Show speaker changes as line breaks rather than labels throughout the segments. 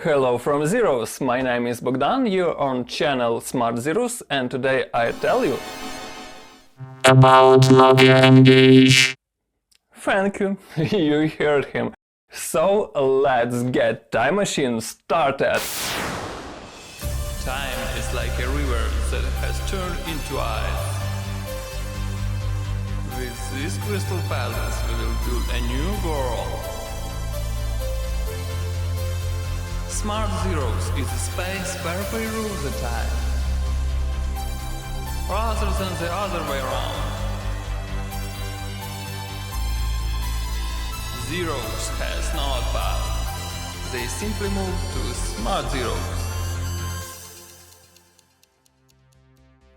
Hello from Zeros, my name is Bogdan, you're on channel Smart Zeros, and today I tell you
about Nokia N-Gage.
Thank you, you heard him. So let's get time machine started. Time is like a river that has turned into ice. With these crystal palaces we will build a new world. Smart Zeros is a space where we rule the time, rather than the other way around. Zeros has no past, they simply move to Smart Zeros.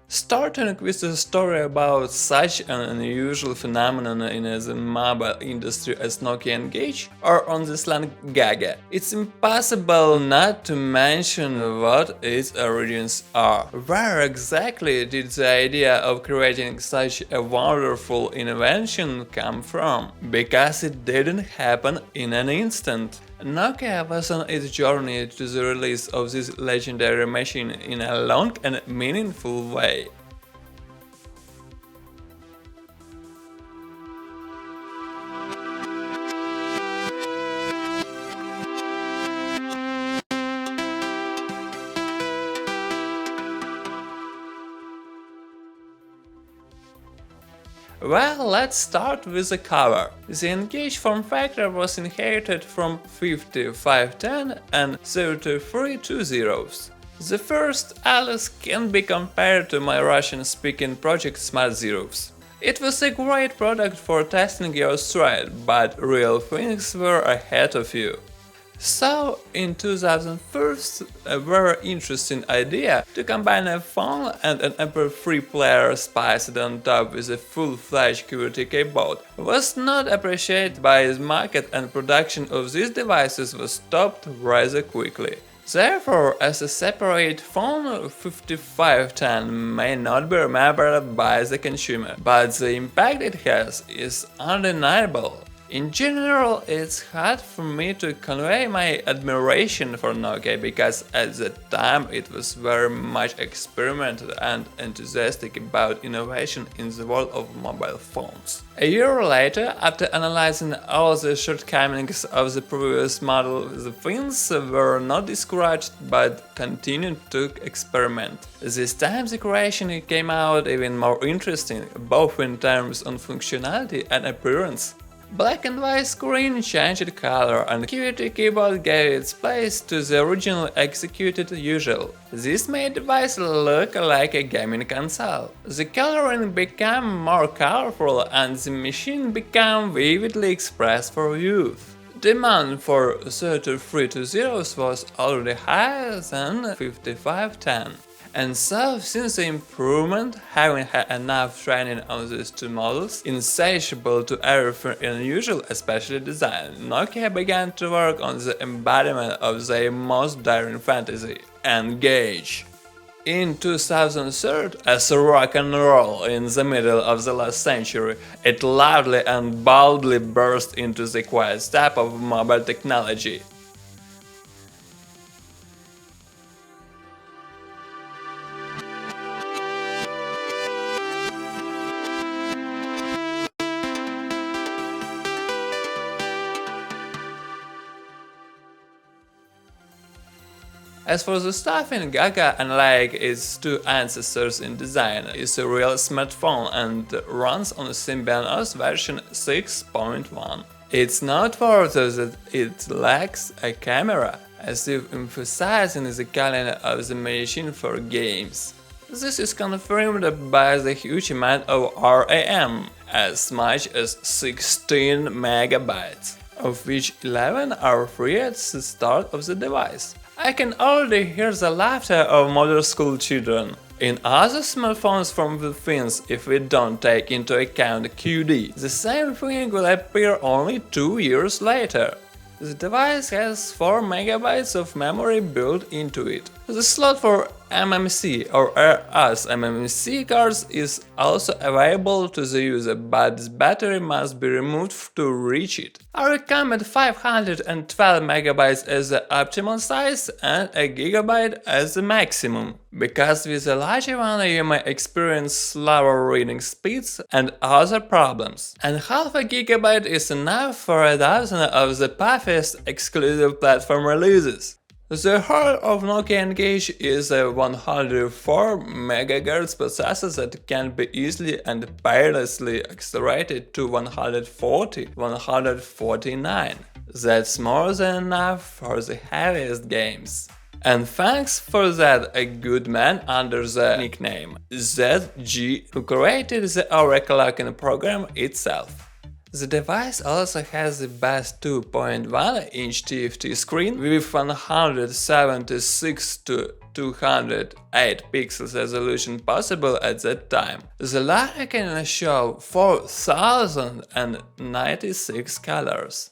Starting with a story about such an unusual phenomenon in the mobile industry as Nokia N-Gage, or on the slang Gaga, it's impossible not to mention what its origins are. Where exactly did the idea of creating such a wonderful invention come from? Because it didn't happen in an instant. Nokia was on its journey to the release of this legendary machine in a long and meaningful way. Well, let's start with the cover. The N-Gage form factor was inherited from 5510 and 3320. The first Alice can be compared to my Russian-speaking project Smart Zeros. It was a great product for testing your stride, but real things were ahead of you. So, in 2001, a very interesting idea to combine a phone and an MP3 player spiced on top with a full-fledged QWERTY keyboard was not appreciated by the market, and production of these devices was stopped rather quickly. Therefore, as a separate phone, 5510 may not be remembered by the consumer, but the impact it has is undeniable. In general, it's hard for me to convey my admiration for Nokia, because at the time it was very much experimental and enthusiastic about innovation in the world of mobile phones. A year later, after analyzing all the shortcomings of the previous model, the things were not discouraged but continued to experiment. This time the creation came out even more interesting, both in terms of functionality and appearance. Black and white screen changed color, and QWERTY keyboard gave its place to the originally executed usual. This made the device look like a gaming console. The coloring became more colorful and the machine became vividly expressed for youth. Demand for 3320 was already higher than 5510. And so, since the improvement, having had enough training on these two models, insatiable to everything unusual, especially design, Nokia began to work on the embodiment of their most daring fantasy, N-Gage. In 2003, as rock and roll in the middle of the last century, it loudly and boldly burst into the quiet steppe of mobile technology. As for the stuff in Gaga, unlike its two ancestors in design, is a real smartphone and runs on Symbian OS version 6.1. It's noteworthy that it lacks a camera, as if emphasizing the calling of the machine for games. This is confirmed by the huge amount of RAM, as much as 16 megabytes, of which 11 are free at the start of the device. I can already hear the laughter of modern school children. In other smartphones from the Finns, if we don't take into account QD, the same thing will appear only 2 years later. The device has 4 megabytes of memory built into it. The slot for MMC or RS MMC cards is also available to the user, but the battery must be removed to reach it. I recommend 512 MB as the optimal size and a gigabyte as the maximum, because with a larger one you may experience slower reading speeds and other problems. And half a gigabyte is enough for a dozen of the puffiest exclusive platform releases. The heart of Nokia N-Gage is a 104 MHz processor that can be easily and painlessly accelerated to 140–149. That's more than enough for the heaviest games. And thanks for that a good man under the nickname ZG who created the overclocking program itself. The device also has the best 2.1-inch TFT screen with 176 to 208 pixels resolution possible at that time. The latter can show 4096 colors.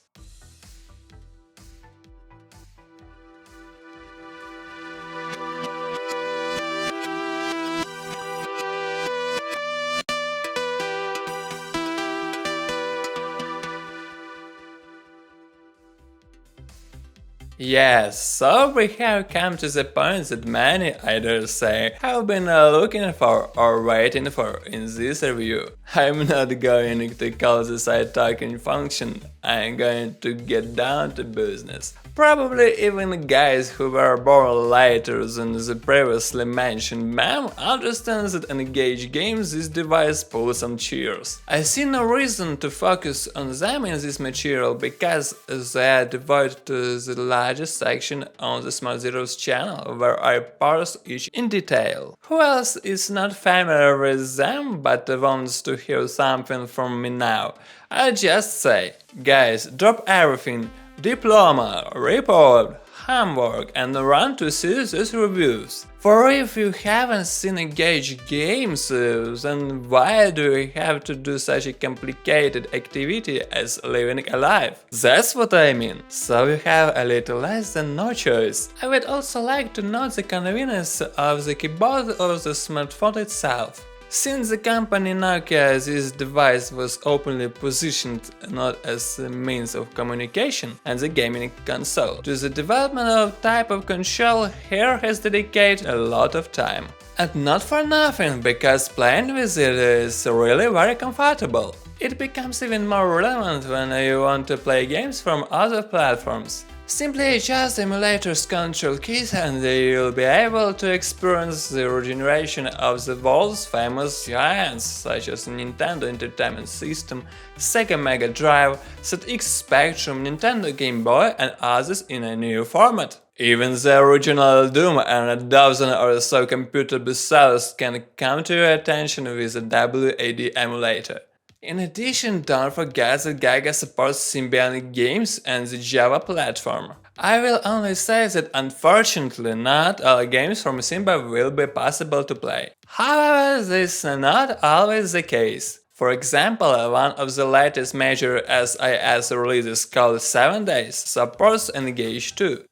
Yes, so we have come to the point that many, I dare say, have been looking for or waiting for in this review. I'm not going to call this a talking function, I'm going to get down to business. Probably even guys who were born later than the previously mentioned meme understand that N-Gage games this device pulls on cheers. I see no reason to focus on them in this material because they are devoted to the largest section on the Smart Zeros channel where I parse each in detail. Who else is not familiar with them but wants to hear something from me now? I'll just say, guys, drop everything, diploma, report, homework and run to see these reviews. For if you haven't seen N-Gage games, then why do you have to do such a complicated activity as living alive? That's what I mean. So you have a little less than no choice. I would also like to note the convenience of the keyboard of the smartphone itself. Since the company Nokia, this device was openly positioned not as a means of communication and the gaming console. To the development of type of control, here has dedicated a lot of time. And not for nothing, because playing with it is really very comfortable. It becomes even more relevant when you want to play games from other platforms. Simply adjust the emulator's control keys and you'll be able to experience the regeneration of the world's famous giants such as Nintendo Entertainment System, Sega Mega Drive, ZX Spectrum, Nintendo Game Boy and others in a new format. Even the original Doom and a dozen or so computer bestsellers can come to your attention with the WAD emulator. In addition, don't forget that Gaga supports Symbian games and the Java platform. I will only say that unfortunately not all games from Symbian will be possible to play. However, this is not always the case. For example, one of the latest major SIS releases called 7 Days supports N-Gage too.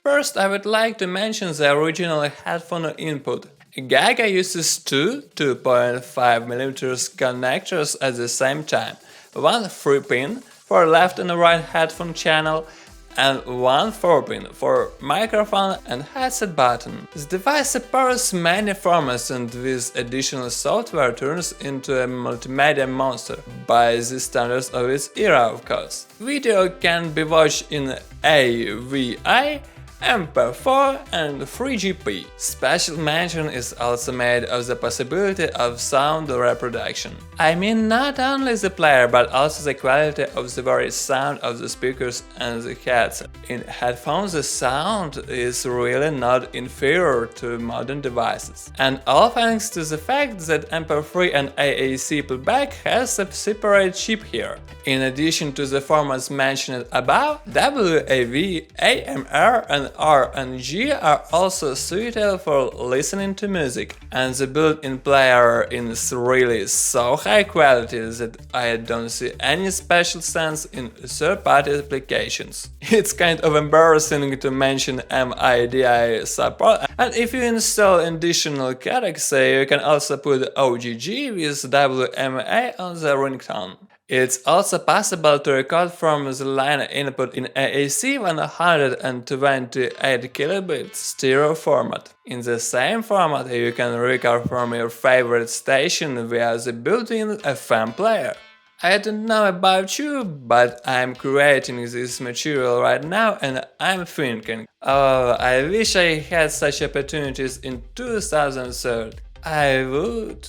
First, I would like to mention the original headphone input. Gaga uses two 2.5mm connectors at the same time, one 3-pin for left and right headphone channel and one 4-pin for microphone and headset button. This device supports many formats and with additional software turns into a multimedia monster, by the standards of its era of course. Video can be watched in AVI, MP4 and 3GP. Special mention is also made of the possibility of sound reproduction. I mean not only the player but also the quality of the very sound of the speakers and the headset. In headphones the sound is really not inferior to modern devices. And all thanks to the fact that MP3 and AAC playback has a separate chip here. In addition to the formats mentioned above, WAV, AMR and R and G are also suitable for listening to music, and the built-in player is really so high quality that I don't see any special sense in third-party applications. It's kind of embarrassing to mention MIDI support, and if you install additional codecs, you can also put OGG with WMA on the ringtone. It's also possible to record from the line input in AAC 128 kilobit stereo format. In the same format, you can record from your favorite station via the built-in FM player. I don't know about you, but I'm creating this material right now and I'm thinking, oh, I wish I had such opportunities in 2003. I would.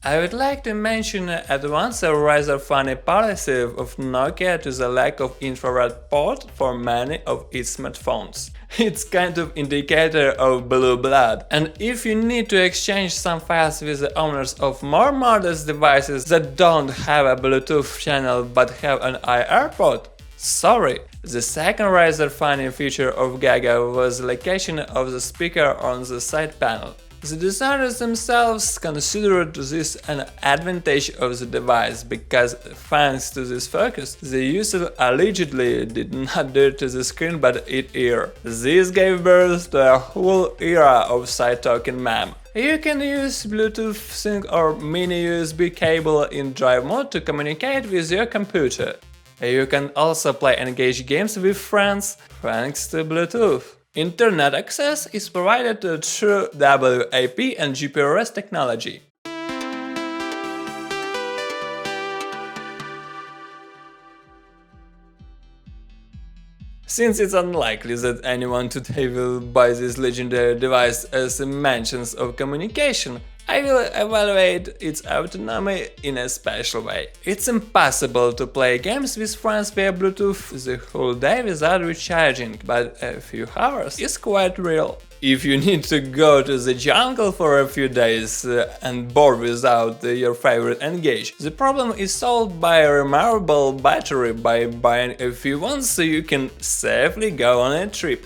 I would like to mention at once a rather funny policy of Nokia to the lack of infrared port for many of its smartphones. It's kind of indicator of blue blood, and if you need to exchange some files with the owners of more modest devices that don't have a Bluetooth channel but have an IR port, sorry. The second rather funny feature of Gaga was the location of the speaker on the side panel. The designers themselves considered this an advantage of the device because, thanks to this focus, the user allegedly did not dirty the screen but eat ear. This gave birth to a whole era of side-talking meme. You can use Bluetooth sync or mini USB cable in drive mode to communicate with your computer. You can also play N-Gage games with friends thanks to Bluetooth. Internet access is provided through WAP and GPRS technology. Since it's unlikely that anyone today will buy this legendary device as a means of communication, I will evaluate its autonomy in a special way. It's impossible to play games with friends via Bluetooth the whole day without recharging, but a few hours is quite real. If you need to go to the jungle for a few days and bored without your favorite N-Gage, the problem is solved by a removable battery by buying a few ones so you can safely go on a trip.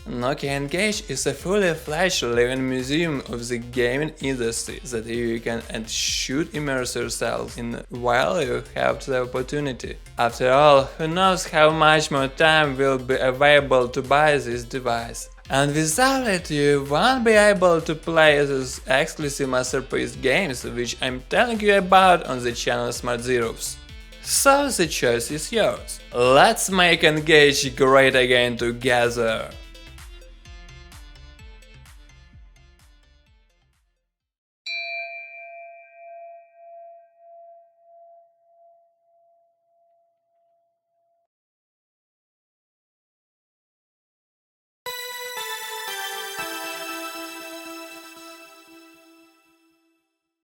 Nokia N-Gage is a fully-fledged living museum of the gaming industry that you can and should immerse yourself in while you have the opportunity. After all, who knows how much more time will be available to buy this device. And without it, you won't be able to play those exclusive masterpiece games which I'm telling you about on the channel Smart Zeros. So the choice is yours. Let's make N-Gage great again together!